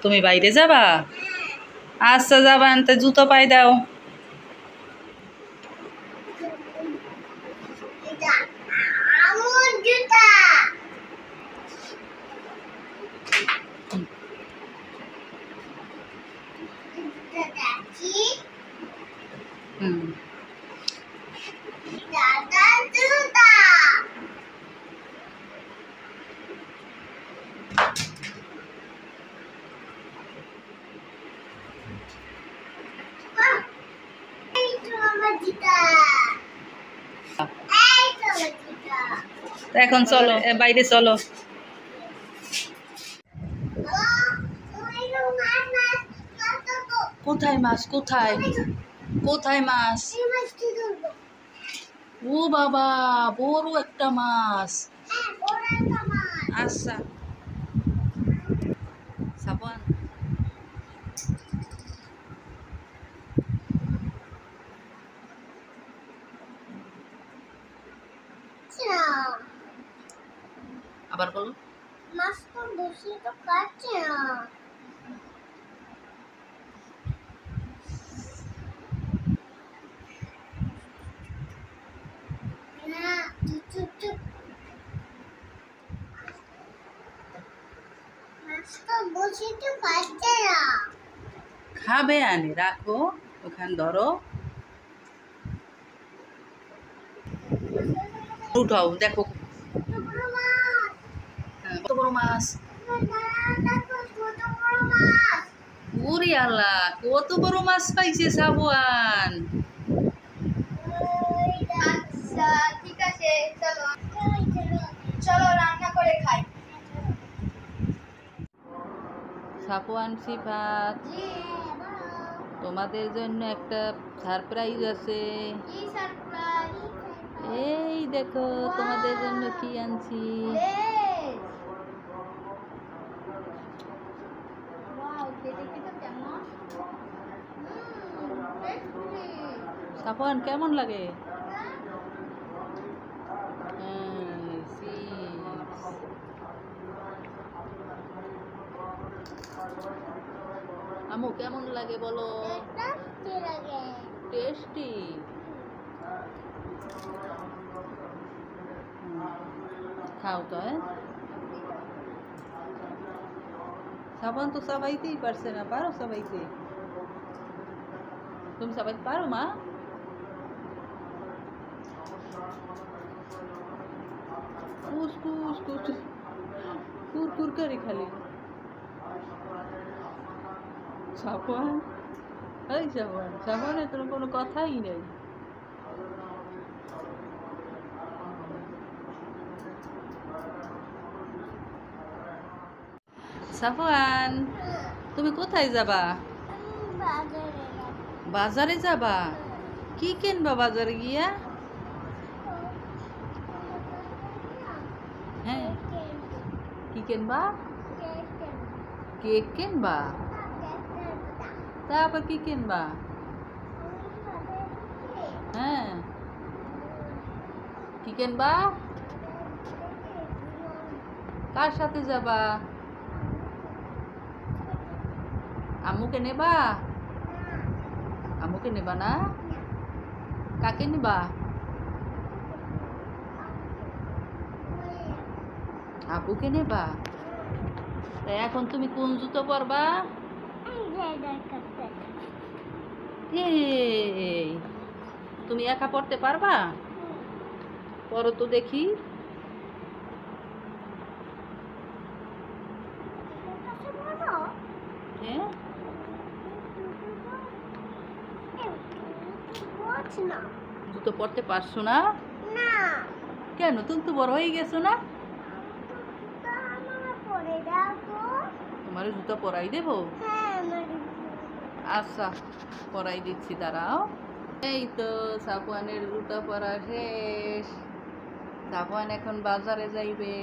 তুমি বাইরে যাবা? আচ্ছা যাবা, আনতে জুতো পাই দাও। হুম এখন চলো বাইরে চলো। কোথায় মাছ? কোথায় কোথায় মাছ? ও বাবা, বড় একটা মাছ। আচ্ছা সাবান। আবার বলো। মাছ তো বেশি তো কাটছে না। খাবে আনে রাখো ওখান ধরো, উঠাও দেখো কত বড় মাছ। ওরে আল্লাহ, কত বড় মাছ পাইছে সাবুয়ান। আচ্ছা ঠিক আছে, চলো চলো রান্না করে খাই। সাবুয়ান সিফাত, তোমাদের জন্য একটা সারপ্রাইজ আছে। কি সারপ্রাইজ? এই দেখো তোমাদের জন্য কি আনছি। ওয়াও, দেখি তো কেমন। সাবুয়ান কেমন লাগে? আমু কেমন লাগে বলো? টেস্টি। খাও তো। সাবান তো সবাইতেই পারছে না, পারো সবাইতে? তুমি সবাই পারো মা? কুস কুর করে খালি সাবান। এই সাবানের তোর কোনো কথাই নেই। সাফওয়ান, তুমি কোথায় যাবা? বাজারে যাবা? কি কিনবা বাজারে গিয়া? হ্যাঁ, কি কিনবা? কেক কিনবা? তারপর কি কিনবা? হ্যাঁ, কি কিনবা? কার সাথে যাবা? আম্মুকে নেবা? আম্মুকে নেবা না? কাকে নেবা? আপুকে নেবা? তাই এখন তুমি কোন জুতো পরবা? এই তুমি একা পড়তে পারবা? পরো তো দেখি। হ্যাঁ, জুতো পরতে পারছো না? কেন, তুমি তো বড় হয়ে গেছো না? তোমার জুতো পরাই দেবো? আচ্ছা পরাই দিচ্ছি, দাঁড়াও। এই তো সাফওয়ানের জুতো পরা শেষ। সাফওয়ান এখন বাজারে যাইবে।